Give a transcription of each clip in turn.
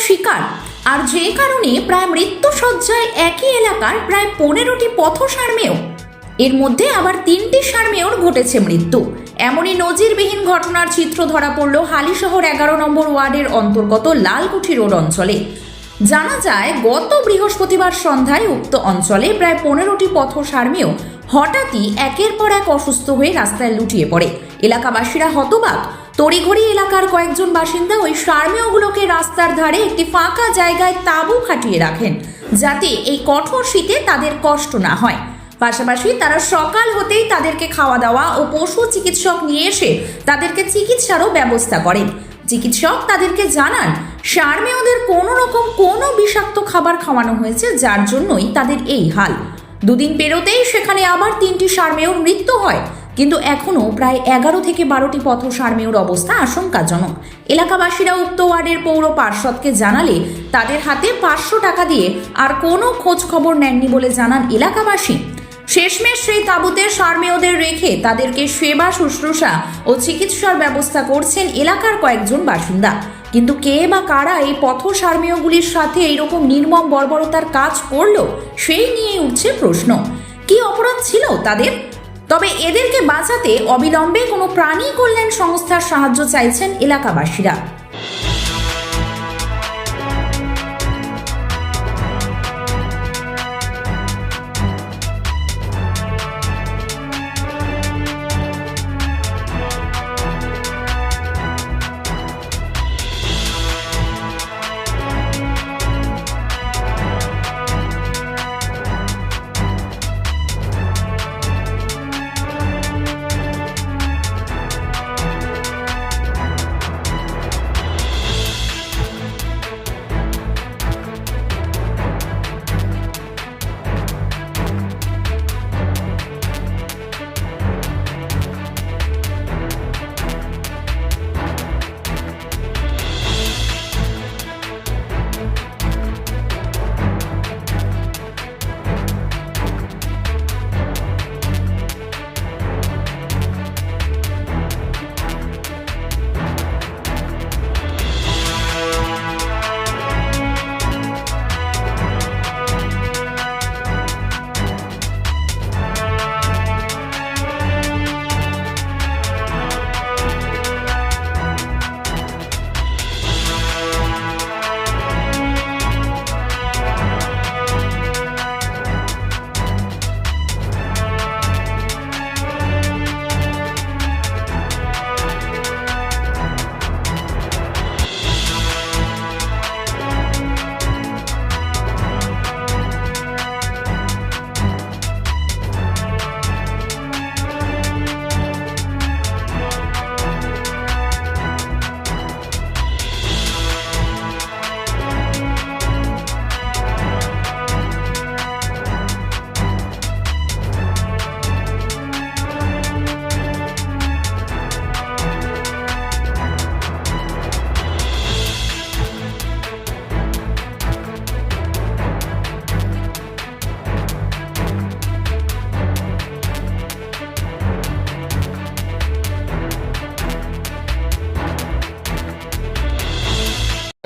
শিকার, আর যে কারণে প্রায় মৃত্যুসজ্জায় একই এলাকার প্রায় 15টি পথসারমেয়। এর মধ্যে আবার 3টি সারমেয়র ঘটেছে মৃত্যু। এমনই নজিরবিহীন ঘটনার চিত্র ধরা পড়ল হালিশহর 11 নম্বর ওয়ার্ডের অন্তর্গত লালকুঠি রোড অঞ্চলে। জানা যায়, গত বৃহস্পতিবার সন্ধ্যায় উক্ত অঞ্চলে প্রায় 15টি পথসারমেয় হঠাৎই একের পর এক অসুস্থ হয়ে রাস্তায় লুটিয়ে পড়ে। এলাকাবাসীরা হতবাক। তড়িঘড়ি এলাকার কয়েকজন বাসিন্দা ওই সারমেয়গুলোকে রাস্তার ধারে একটি ফাঁকা জায়গায় তাঁবু খাটিয়ে রাখেন, যাতে এই কঠোর শীতে তাদের কষ্ট না হয়। পাশাপাশি তারা সকাল হতেই তাদেরকে খাওয়া দাওয়া ও পশু চিকিৎসক নিয়ে এসে তাদেরকে চিকিৎসারও ব্যবস্থা করেন। চিকিৎসক তাদেরকে জানান, সারমেয়দের কোনো বিষাক্ত খাবার খাওয়ানো হয়েছে, যার জন্যই তাদের এই হাল। দুদিন পেরোতেই সেখানে আবার 3টি সারমেয়র মৃত্যু হয়, কিন্তু এখনও প্রায় 11 থেকে 12টি পথসারমেয়র অবস্থা আশঙ্কাজনক। এলাকাবাসীরা উক্ত ওয়ার্ডের পৌর পার্ষদকে জানালে তাদের হাতে 500 টাকা দিয়ে আর কোনো খোঁজ খবর নেননি বলে জানান এলাকাবাসী। শেষমেশ সেই তাঁবুতে সারমেয়দের রেখে তাদেরকে সেবা শুশ্রূষা ও চিকিৎসার ব্যবস্থা করছেন এলাকার কয়েকজন বাসিন্দা। কিন্তু কে বা কারা এই পথসারমেয়গুলির সাথে এইরকম নির্মম বর্বরতার কাজ করলো, সেই নিয়ে উঠছে প্রশ্ন। কি অপরাধ ছিল তাদের? তবে এদেরকে বাঁচাতে অবিলম্বে কোনো প্রাণী কল্যাণ সংস্থার সাহায্য চাইছেন এলাকাবাসীরা।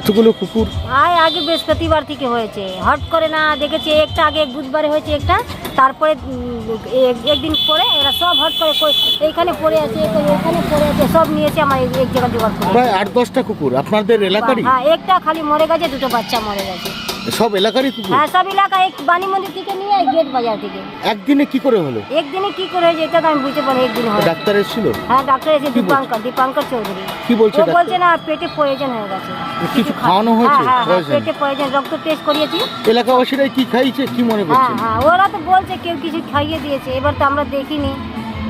এতগুলো কুকুর আগে বৃহস্পতিবার থেকে হয়েছে, হট করে না দেখেছি। একটা আগে বুধবারে হয়েছে একটা, তারপরে একদিন পরে এরা সব হট করে এইখানে পড়ে আছে, এখানে পড়ে আছে, সব নিয়েছে আমার এক জায়গায় জোগাড় করে। প্রায় 8-10টা কুকুর আপনাদের এলাকারই? হ্যাঁ, একটা খালি মরে গেছে, 2টো বাচ্চা মরে গেছে। সব এলাকারই কুকুর? হ্যাঁ, সব এলাকা। এক বাণী মন্দির থেকে নিয়ে গেট বাজার থেকে। একদিনে কি করে হলো? একদিনে কি করে হয়েছে এটা তো আমি বুঝতে পারি। একদিন হয়। ডাক্তার এসেছিল? হ্যাঁ, ডাক্তার এসে দীপাঙ্কর চৌধুরী। কি বলছে? ও বলছে না, পেটে পয়জন হয়ে গেছে। কিছু খাওয়ানো হয়েছে? হ্যাঁ, পেটে পয়জন, রক্ত টেস্ট করিয়েছি। এলাকাবাসীরা কি খাইছে, কি মনে করছেন? হ্যাঁ, ওরা তো বলছে কেউ কিছু খাইয়ে দিয়েছে, এবার তো আমরা দেখিনি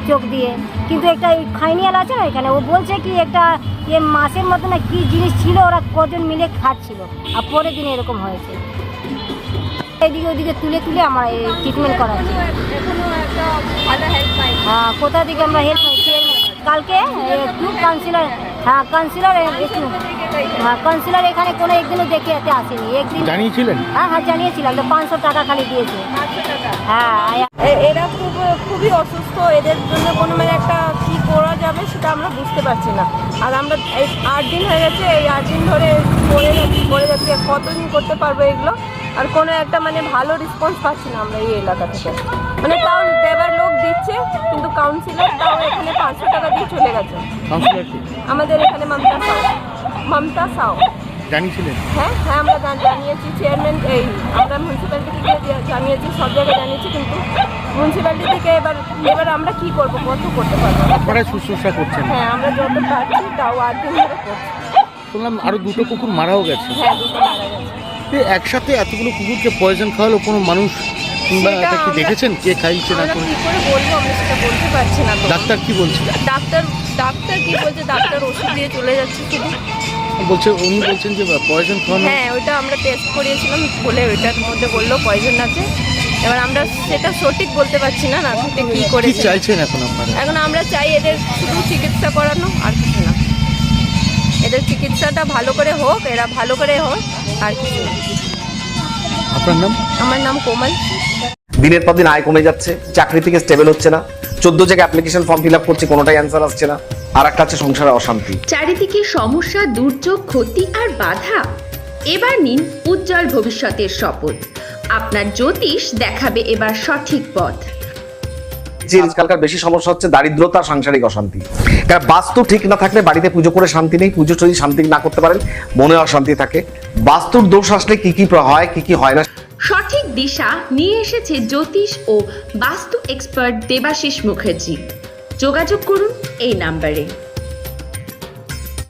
চোখ দিয়ে। কিন্তু একটা খাইনিয়াল আছে না এখানে, ও বলছে কি একটা মাছের মতো না কি জিনিস ছিল, ওরা কজন মিলে খাচ্ছিল, আর পরের দিন এরকম হয়েছে। এদিকে ওদিকে তুলে আমরা ট্রিটমেন্ট করাচ্ছি। হ্যাঁ, কোথা থেকে আমরা হেল্প পাইছি? কালকে একটু কাউন্সিলর, কাউন্সিলর এখানে কোনো একদিনও দেখে এতে আসেনি। একদিন জানিয়েছিলেন? হ্যাঁ, জানিয়েছিলাম। তো 500 টাকা খালি দিয়েছে। হ্যাঁ, এরা খুবই অসুস্থ, এদের জন্য কোনো একটা কী করা যাবে সেটা আমরা বুঝতে পারছি না। আর আমরা এই 8 দিন হয়ে গেছে, এই 8 দিন ধরে পড়ে যাচ্ছে কতদিন করতে পারবো এগুলো। আর কোনো একটা মানে ভালো রেসপন্স পাচ্ছি না আমরা এই এলাকা থেকে। মানে তাও দেবার লোক দিচ্ছে, কিন্তু কাউন্সিলর তাও এখানে 500 টাকা দিয়ে চলে গেছে। কাউন্সিলর কি আমাদের এখানে মমতা সাউ জানিয়েছিলেন? হ্যাঁ হ্যাঁ, আমরা জানিয়েছি চেয়ারম্যান, আমরা মিউনিসিপ্যালিটি থেকে জানিয়েছি, সব জায়গায় জানিয়েছি, কিন্তু মিউনিসিপ্যালিটি থেকে এবার আমরা কি করবো, কত করতে পারবো। আপনারা শুশ্রূষা করছেন? হ্যাঁ, আমরা যত পারছি তাও 8 দিন ধরে করছি। শুনলাম আরো 2টো কুকুর মারাও গেছে। হ্যাঁ, 2টো মারা গেছে। একসাথে এতগুলো কুকুরকে পয়জন খাওয়ালো কোনো মানুষ কিংবা সেটা এটা কি আমরা- দেখেছেন কে খাইছে না আমরা করে? কি করে বলবো, আমরা সেটা বলতে পারছি না তো। ডাক্তার কি বলছে? ডাক্তার কি বলছে, ডাক্তার ওষুধ দিয়ে চলে যাচ্ছে শুধু। উনি বলছেন যে পয়জন খাওয়ানো। হ্যাঁ, ওইটা আমরা টেস্ট করিয়েছিলাম বলে ওইটার মধ্যে বললো পয়জন আছে। এবার আমরা সেটা সঠিক বলতে পারছি না ঠিক কি কি করেছে। চাইছেন এখন আপনারা? এখন আমরা চাই এদের শুধু চিকিৎসা করানো, আর কিছু না। এদের চিকিৎসাটা ভালো করে হোক, এরা ভালো করে হোক, আর কিছু না। আপনার নাম? আমার নাম কোমল। দিনের পর দিন আয় কমে যাচ্ছে, চাকরি থেকে স্টেবল হচ্ছে না, 14 জায়গায় অ্যাপ্লিকেশন ফর্ম ফিল আপ করছে, কোনোটাই অ্যান্সার আসছে না। আর একটা আছে সংসারে অশান্তি। চারিদিকে সমস্যা, দুর্যোগ, ক্ষতি আর বাধা। এবার নিন উজ্জ্বল ভবিষ্যতের শপথ। আপনার জ্যোতিষ দেখাবে এবার সঠিক পথ। যে আজকালকার বেশি সমস্যা হচ্ছে দারিদ্রতা, সাংসারিক অশান্তি। কারণ বাস্তু ঠিক না থাকলে বাড়িতে পুজো করে শান্তি নেই, পুজো যদি শান্তি না করতে পারেন মনে অশান্তি থাকে। বাস্তুর দোষ আসলে কি কি হয় কি কি হয় না সঠিক দিশা নিয়ে এসেছে জ্যোতিষ ও বাস্তু এক্সপার্ট দেবাশিস মুখার্জি। যোগাযোগ করুন এই নাম্বারে।